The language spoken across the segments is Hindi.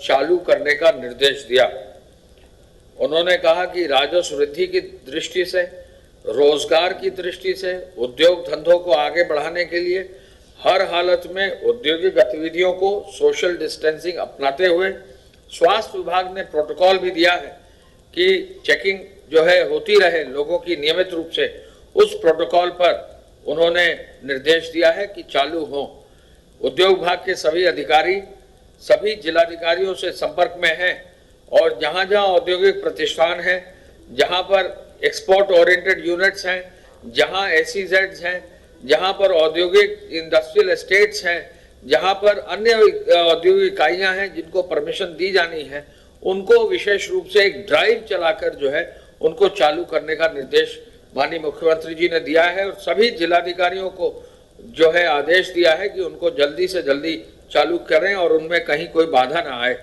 चालू करने का निर्देश दिया। उन्होंने कहा कि राजस्व वृद्धि की दृष्टि से, रोजगार की दृष्टि से, उद्योग धंधों को आगे बढ़ाने के लिए हर हालत में औद्योगिक गतिविधियों को सोशल डिस्टेंसिंग अपनाते हुए स्वास्थ्य विभाग ने प्रोटोकॉल भी दिया है कि चेकिंग जो है होती रहे लोगों की नियमित रूप से। उस प्रोटोकॉल पर उन्होंने निर्देश दिया है कि चालू हो। उद्योग विभाग के सभी अधिकारी सभी जिलाधिकारियों से संपर्क में हैं और जहां जहां औद्योगिक प्रतिष्ठान हैं, जहां पर एक्सपोर्ट ओरिएंटेड यूनिट्स हैं, जहां एसईजेड्स हैं, जहां पर औद्योगिक इंडस्ट्रियल एस्टेट्स हैं, जहां पर अन्य औद्योगिक इकाइयां हैं जिनको परमिशन दी जानी है, उनको विशेष रूप से एक ड्राइव चलाकर जो है उनको चालू करने का निर्देश माननीय मुख्यमंत्री जी ने दिया है और सभी जिलाधिकारियों को जो है आदेश दिया है कि उनको जल्दी से जल्दी चालू करें और उनमें कहीं कोई बाधा ना आए।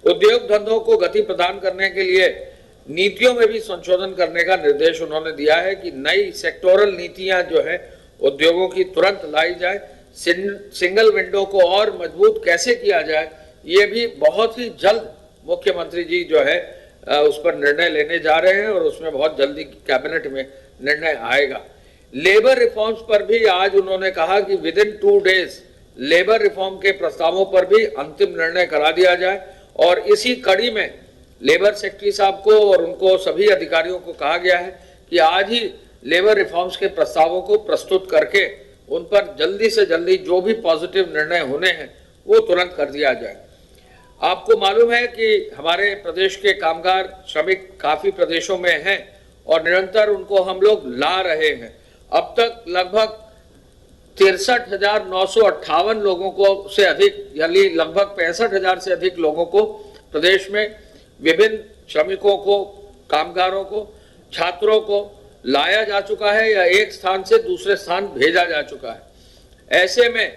उद्योग धंधों को गति प्रदान करने के लिए नीतियों में भी संशोधन करने का निर्देश उन्होंने दिया है कि नई सेक्टोरल नीतियां जो है उद्योगों की तुरंत लाई जाए। सिंगल विंडो को और मजबूत कैसे किया जाए, ये भी बहुत ही जल्द मुख्यमंत्री जी जो है उस पर निर्णय लेने जा रहे हैं और उसमें बहुत जल्दी कैबिनेट में निर्णय आएगा। लेबर रिफॉर्म्स पर भी आज उन्होंने कहा कि with in 2 days labour reform के प्रस्तावों पर भी अंतिम निर्णय करा दिया जाए और इसी कड़ी में लेबर सेक्रेटरी साहब को और उनको सभी अधिकारियों को कहा गया है कि आज ही लेबर रिफॉर्म्स के प्रस्तावों को प्रस्तुत करके उन पर जल्दी से जल्दी जो भी पॉजिटिव निर्णय होने हैं वो तुरंत कर दिया जाए। आपको मालूम है कि हमारे प्रदेश के कामगार श्रमिक काफी प्रदेशों में हैं और निरंतर उनको हम लोग ला रहे हैं। अब तक लगभग 63,958 लोगों को से अधिक यानी लगभग 65,000 से अधिक लोगों को प्रदेश में विभिन्न श्रमिकों को, कामगारों को, छात्रों को लाया जा चुका है या एक स्थान से दूसरे स्थान भेजा जा चुका है। ऐसे में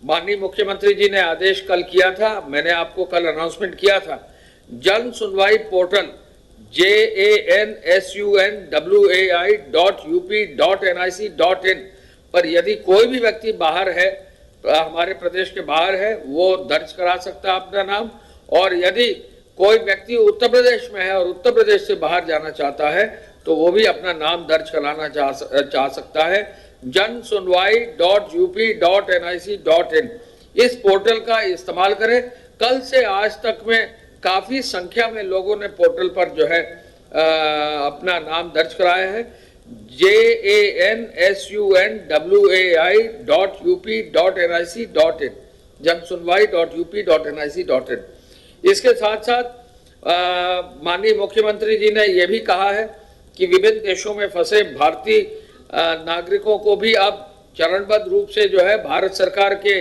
माननीय मुख्यमंत्री जी ने आदेश कल किया था, मैंने आपको कल अनाउंसमेंट किया था, जन सुनवाई पोर्टल jansunwai.up.nic.in पर यदि कोई भी व्यक्ति बाहर है, हमारे प्रदेश के बाहर है, वो दर्ज करा सकता है अपना नाम। और यदि कोई व्यक्ति उत्तर प्रदेश में है और उत्तर प्रदेश से बाहर जाना चाहता है तो वो भी अपना नाम दर्ज कराना चाह सकता है। jansunwai.up.nic.in इस पोर्टल का इस्तेमाल करें। कल से आज तक में काफी संख्या में लोगों ने पोर्टल पर जो है अपना नाम दर्ज कराया है। jansunwai.up.nic.in jansunwai.up.nic.in। इसके साथ साथ माननीय मुख्यमंत्री जी ने यह भी कहा है कि विभिन्न देशों में फंसे भारतीय नागरिकों को भी अब चरणबद्ध रूप से जो है भारत सरकार के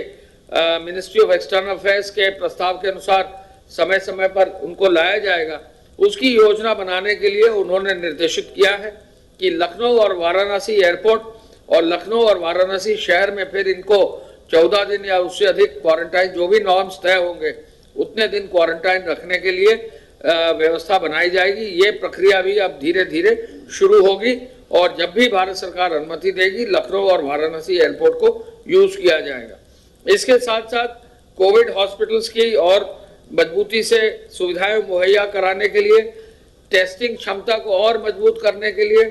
मिनिस्ट्री ऑफ एक्सटर्नल अफेयर्स के प्रस्ताव के अनुसार समय समय पर उनको लाया जाएगा। उसकी योजना बनाने के लिए उन्होंने निर्देशित किया है कि लखनऊ और वाराणसी एयरपोर्ट और लखनऊ और वाराणसी शहर में फिर इनको 14 दिन या उससे अधिक क्वारंटाइन, जो भी नॉर्म्स तय होंगे उतने दिन क्वारंटाइन रखने के लिए व्यवस्था बनाई जाएगी। ये प्रक्रिया भी अब धीरे धीरे शुरू होगी और जब भी भारत सरकार अनुमति देगी लखनऊ और वाराणसी एयरपोर्ट को यूज किया जाएगा। इसके साथ साथ कोविड हॉस्पिटल्स की और मजबूती से सुविधाएं मुहैया कराने के लिए, टेस्टिंग क्षमता को और मजबूत करने के लिए,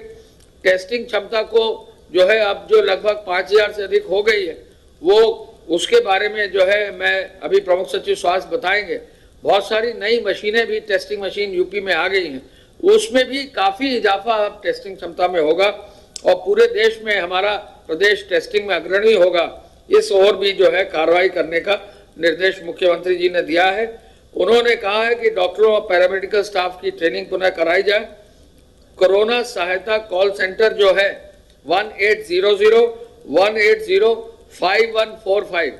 टेस्टिंग क्षमता को जो है अब जो लगभग 5,000 से अधिक हो गई है वो उसके बारे में जो है मैं अभी प्रमुख सचिव स्वास्थ्य बताएंगे। बहुत सारी नई मशीनें भी, टेस्टिंग मशीन यूपी में आ गई हैं, उसमें भी काफी इजाफा अब टेस्टिंग क्षमता में होगा और पूरे देश में हमारा प्रदेश टेस्टिंग में अग्रणी होगा। इस ओर भी जो है कार्रवाई करने का निर्देश मुख्यमंत्री जी ने दिया है। उन्होंने कहा है कि डॉक्टरों और पैरामेडिकल स्टाफ की ट्रेनिंग पुनः कराई जाए। कोरोना सहायता कॉल सेंटर जो है 1800-180-5145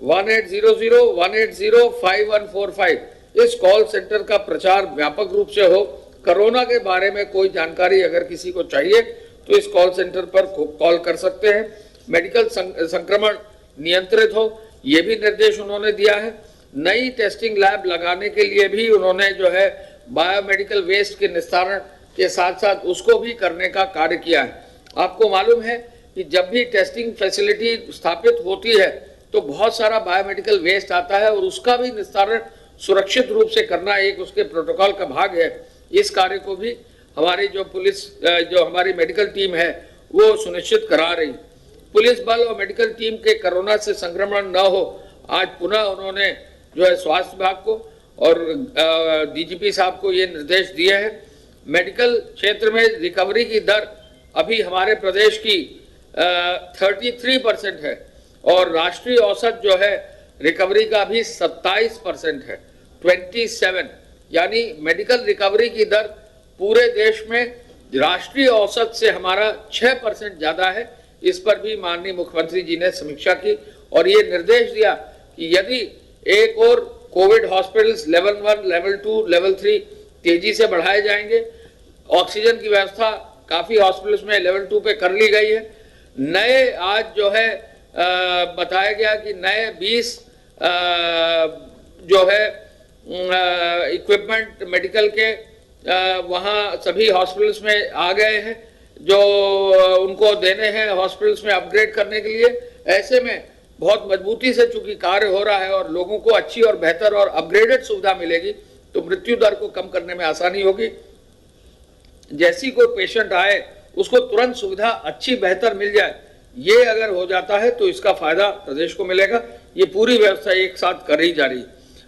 1800-180-5145 इस कॉल सेंटर का प्रचार व्यापक रूप से हो। कोरोना के बारे में कोई जानकारी अगर किसी को चाहिए तो इस कॉल सेंटर पर कॉल कर सकते हैं। मेडिकल संक्रमण नियंत्रित हो, ये भी निर्देश उन्होंने दिया है। नई टेस्टिंग लैब लगाने के लिए भी उन्होंने जो है बायोमेडिकल वेस्ट के निस्तारण के साथ साथ उसको भी करने का कार्य किया है। आपको मालूम है कि जब भी टेस्टिंग फैसिलिटी स्थापित होती है तो बहुत सारा बायोमेडिकल वेस्ट आता है और उसका भी निस्तारण सुरक्षित रूप से करना एक उसके प्रोटोकॉल का भाग है। इस कार्य को भी हमारी जो पुलिस, जो हमारी मेडिकल टीम है वो सुनिश्चित करा रही। पुलिस बल और मेडिकल टीम के कोरोना से संक्रमण न हो, आज पुनः उन्होंने जो है स्वास्थ्य विभाग को और डीजीपी साहब को ये निर्देश दिए हैं। मेडिकल क्षेत्र में रिकवरी की दर अभी हमारे प्रदेश की 33% है और राष्ट्रीय औसत जो है रिकवरी का भी 27% है, 27, यानी मेडिकल रिकवरी की दर पूरे देश में राष्ट्रीय औसत से हमारा 6% ज़्यादा है। इस पर भी माननीय मुख्यमंत्री जी ने समीक्षा की और ये निर्देश दिया कि यदि एक और Covid hospitals level 1, level 2, level 3 तेजी से बढ़ाए जाएंगे। ऑक्सीजन की व्यवस्था काफ़ी हॉस्पिटल्स में लेवल 2 पे कर ली गई है। नए आज जो है बताया गया कि नए 20 जो है इक्विपमेंट मेडिकल के वहाँ सभी हॉस्पिटल्स में आ गए हैं जो उनको देने हैं हॉस्पिटल्स में अपग्रेड करने के लिए। ऐसे में बहुत मजबूती से चूंकि कार्य हो रहा है और लोगों को अच्छी और बेहतर और अपग्रेडेड सुविधा मिलेगी तो मृत्यु दर को कम करने में आसानी होगी। जैसी कोई पेशेंट आए उसको तुरंत सुविधा अच्छी बेहतर मिल जाए, ये अगर हो जाता है तो इसका फायदा प्रदेश को मिलेगा। ये पूरी व्यवस्था एक साथ कर ही जा रही है।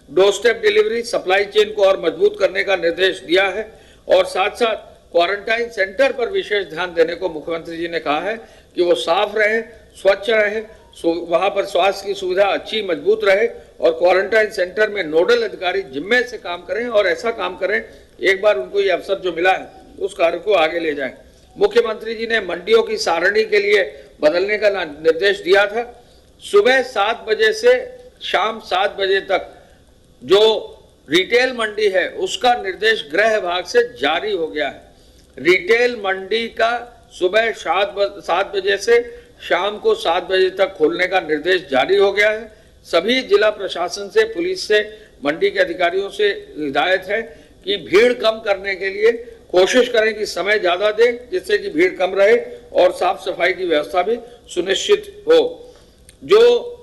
Door step delivery, supply chain को और मजबूत करने का निर्देश दिया है और साथ साथ क्वारंटाइन सेंटर पर विशेष ध्यान देने को मुख्यमंत्री जी ने कहा है कि वो साफ रहे, स्वच्छ रहे, वहां पर स्वास्थ्य की सुविधा अच्छी मजबूत रहे और क्वारंटाइन सेंटर में नोडल अधिकारी जिम्मे से काम करें और ऐसा काम करें एक बार उनको ये अवसर जो मिला है उस कार्य को आगे ले जाएं। मुख्यमंत्री जी ने मंडियों की सारणी के लिए बदलने का निर्देश दिया था। सुबह 7 बजे से शाम 7 बजे तक जो रिटेल मंडी है उसका निर्देश गृह विभाग से जारी हो गया है। रिटेल मंडी का सुबह 7 बजे से शाम को 7 बजे तक खोलने का निर्देश जारी हो गया है। सभी जिला प्रशासन से, पुलिस से, मंडी के अधिकारियों से हिदायत है कि भीड़ कम करने के लिए कोशिश करें कि समय ज़्यादा दें जिससे कि भीड़ कम रहे और साफ सफाई की व्यवस्था भी सुनिश्चित हो। जो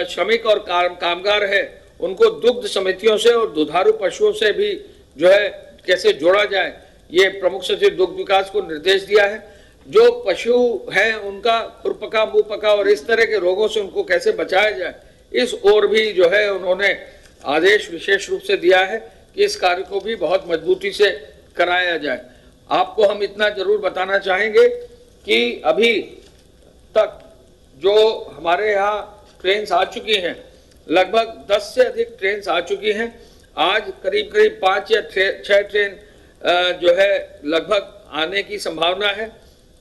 श्रमिक और कामगार है उनको दुग्ध समितियों से और दुधारू पशुओं से भी जो है कैसे जोड़ा जाए, ये प्रमुख सचिव दुग्ध विकास को निर्देश दिया है। जो पशु हैं उनका खुरपका, मुंह पका और इस तरह के रोगों से उनको कैसे बचाया जाए, इस ओर भी जो है उन्होंने आदेश विशेष रूप से दिया है कि इस कार्य को भी बहुत मजबूती से कराया जाए। आपको हम इतना जरूर बताना चाहेंगे कि अभी तक जो हमारे यहाँ ट्रेन आ चुकी हैं, लगभग 10 से अधिक ट्रेन आ चुकी हैं। आज करीब 5 या 6 ट्रेन जो है लगभग आने की संभावना है।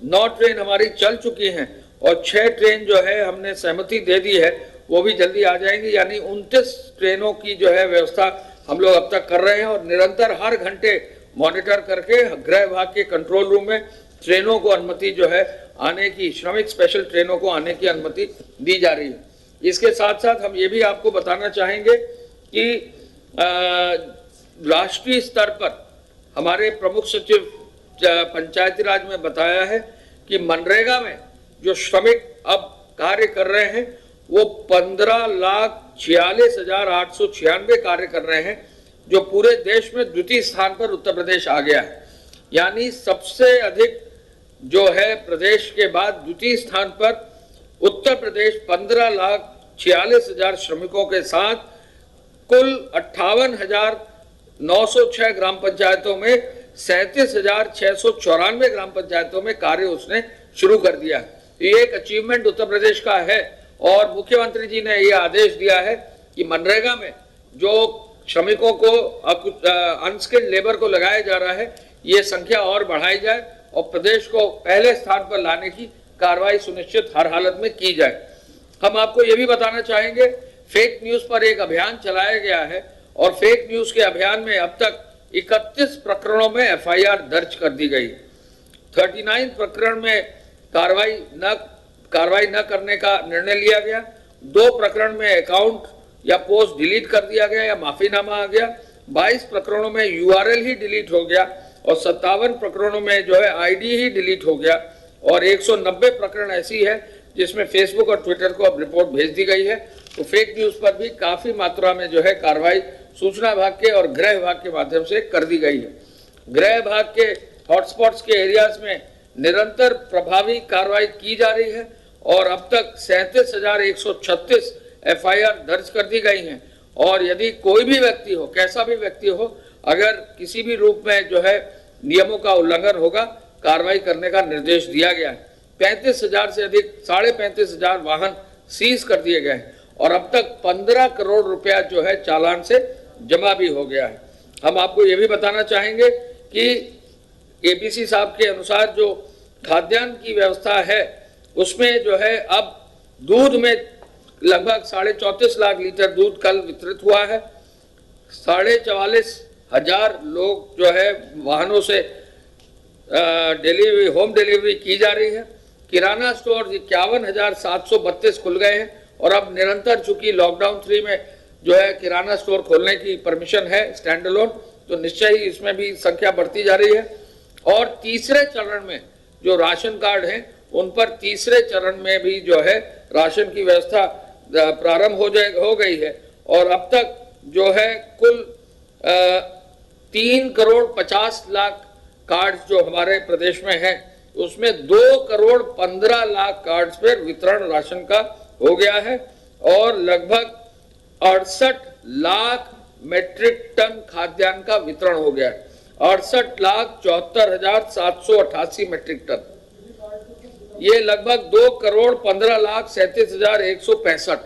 9 ट्रेन हमारी चल चुकी हैं और 6 ट्रेन जो है हमने सहमति दे दी है वो भी जल्दी आ जाएंगी, यानी 29 ट्रेनों की जो है व्यवस्था हम लोग अब तक कर रहे हैं और निरंतर हर घंटे मॉनिटर करके गृह विभाग के कंट्रोल रूम में ट्रेनों को अनुमति जो है आने की, श्रमिक स्पेशल ट्रेनों को आने की अनुमति दी जा रही है। इसके साथ साथ हम ये भी आपको बताना चाहेंगे कि राष्ट्रीय स्तर पर हमारे प्रमुख सचिव पंचायती राज में बताया है कि मनरेगा में जो श्रमिक अब कार्य कर रहे हैं वो 15,46,896 कार्य कर रहे हैं, जो पूरे देश में द्वितीय स्थान पर उत्तर प्रदेश आ गया है। यानी सबसे अधिक जो है प्रदेश के बाद द्वितीय स्थान पर उत्तर प्रदेश 15,46,000 श्रमिकों के साथ कुल 58,906 ग्राम पंचायतों में 37,694 ग्राम पंचायतों में कार्य उसने शुरू कर दिया। ये एक अचीवमेंट उत्तर प्रदेश का है और मुख्यमंत्री जी ने ये आदेश दिया है कि मनरेगा में जो श्रमिकों को अनस्किल्ड लेबर को लगाया जा रहा है ये संख्या और बढ़ाई जाए और प्रदेश को पहले स्थान पर लाने की कार्रवाई सुनिश्चित हर हालत में की जाए। हम आपको ये भी बताना चाहेंगे, फेक न्यूज पर एक अभियान चलाया गया है और फेक न्यूज के अभियान में अब तक 31 प्रकरणों में एफआईआर दर्ज कर दी गई। 39 प्रकरण में कार्रवाई न करने का निर्णय लिया गया। 2 प्रकरण में अकाउंट या पोस्ट डिलीट कर दिया गया या माफीनामा आ गया। 22 प्रकरणों में यूआरएल ही डिलीट हो गया और 57 प्रकरणों में जो है आईडी ही डिलीट हो गया और 190 प्रकरण ऐसी है जिसमें फेसबुक और ट्विटर को अब रिपोर्ट भेज दी गई है। तो फेक न्यूज पर भी काफी मात्रा में जो है कार्रवाई सूचना विभाग के और गृह विभाग के माध्यम से कर दी गई है। गृह विभाग के हॉटस्पॉट्स के एरियाज में निरंतर प्रभावी कार्रवाई की जा रही है और अब तक 37,136 एफआईआर दर्ज कर दी गई हैं। और यदि कोई भी व्यक्ति हो, कैसा भी व्यक्ति हो, अगर किसी भी रूप में जो है नियमों का उल्लंघन होगा, कार्रवाई करने का निर्देश दिया गया है। 35,000 से अधिक 35,500 वाहन सीज कर दिए गए हैं और अब तक 15 करोड़ रुपया जो है चालान से जमा भी हो गया है। हम आपको ये भी बताना चाहेंगे कि एपीसी साहब के अनुसार जो खाद्यान्न की व्यवस्था है उसमें जो है अब दूध में लगभग 34.5 लाख लीटर दूध कल वितरित हुआ है। 44,500 लोग जो है वाहनों से होम डिलीवरी की जा रही है। किराना स्टोर 51,732 खुल गए हैं और अब निरंतर चूंकि लॉकडाउन 3 में जो है किराना स्टोर खोलने की परमिशन है स्टैंड अलोन, तो निश्चय ही इसमें भी संख्या बढ़ती जा रही है। और तीसरे चरण में जो राशन कार्ड हैं उन पर तीसरे चरण में भी जो है राशन की व्यवस्था प्रारंभ हो गई है और अब तक जो है कुल 3 करोड़ 50 लाख कार्ड जो हमारे प्रदेश में हैं उसमें 2 करोड़ 15 लाख कार्ड्स पर वितरण राशन का हो गया है और लगभग 68 लाख मेट्रिक टन खाद्यान्न का वितरण हो गया है। 68,74,788 मेट्रिक टन, ये लगभग 2 करोड़ 15 लाख 37,165,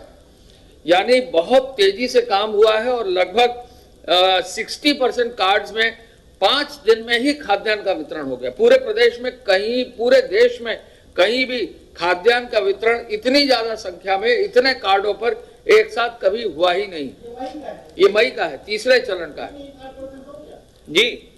यानी बहुत तेजी से काम हुआ है और लगभग 60% कार्ड्स में 5 दिन में ही खाद्यान्न का वितरण हो गया। पूरे प्रदेश में कहीं, पूरे देश में कहीं भी खाद्यान्न का वितरण इतनी ज्यादा संख्या में इतने कार्डों पर एक साथ कभी हुआ ही नहीं। ये मई का है, तीसरे चरण का है जी।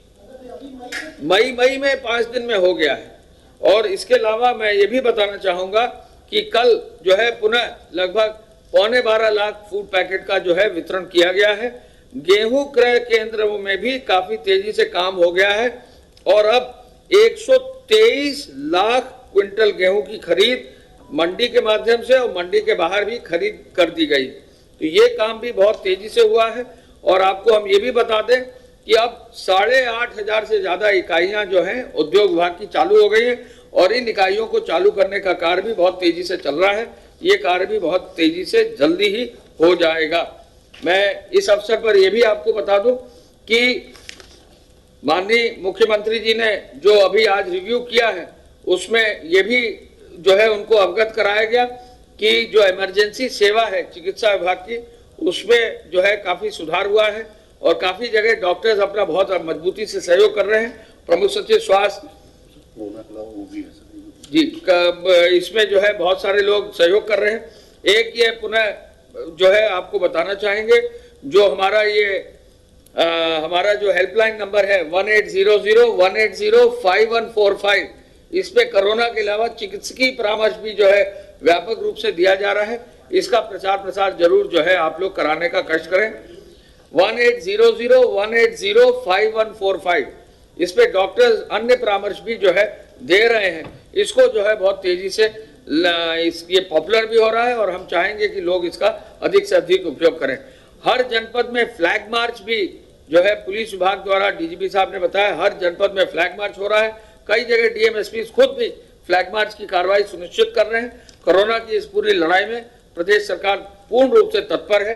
मई में 5 दिन में हो गया है। और इसके अलावा मैं ये भी बताना चाहूंगा कि कल जो है पुनः लगभग 12.25 लाख फूड पैकेट का जो है वितरण किया गया है। गेहूं क्रय केंद्रों में भी काफी तेजी से काम हो गया है और अब 123 लाख क्विंटल गेहूं की खरीद मंडी के माध्यम से और मंडी के बाहर भी खरीद कर दी गई। तो ये काम भी बहुत तेजी से हुआ है। और आपको हम ये भी बता दें कि अब 8,500 से ज्यादा इकाइयां जो हैं उद्योग विभाग की चालू हो गई हैं और इन इकाइयों को चालू करने का कार्य भी बहुत तेजी से चल रहा है। ये कार्य भी बहुत तेजी से जल्दी ही हो जाएगा। मैं इस अवसर पर यह भी आपको बता दूं कि माननीय मुख्यमंत्री जी ने जो अभी आज रिव्यू किया है उसमें ये भी जो है उनको अवगत कराया गया कि जो इमरजेंसी सेवा है चिकित्सा विभाग की उसमें जो है काफी सुधार हुआ है और काफी जगह डॉक्टर्स अपना बहुत मजबूती से सहयोग कर रहे हैं। प्रमुख सचिव स्वास्थ्य जी इसमें जो है बहुत सारे लोग सहयोग कर रहे हैं। एक ये पुनः जो है आपको बताना चाहेंगे जो हमारा हमारा जो हेल्पलाइन नंबर है 1800-180-5145, इस पे कोरोना के अलावा चिकित्सकीय परामर्श भी जो है व्यापक रूप से दिया जा रहा है। इसका प्रचार प्रसार जरूर जो है आप लोग कराने का कष्ट करें। 1800-180-5145, इस पे डॉक्टर्स अन्य परामर्श भी जो है दे रहे हैं। इसको जो है बहुत तेजी से ये पॉपुलर भी हो रहा है और हम चाहेंगे कि लोग इसका अधिक से अधिक उपयोग करें। हर जनपद में फ्लैग मार्च भी जो है पुलिस विभाग द्वारा, डीजीपी साहब ने बताया, हर जनपद में फ्लैग मार्च हो रहा है। कई जगह डीएमएसपी खुद भी फ्लैग मार्च की कार्रवाई सुनिश्चित कर रहे हैं। कोरोना की इस पूरी लड़ाई में प्रदेश सरकार पूर्ण रूप से तत्पर है।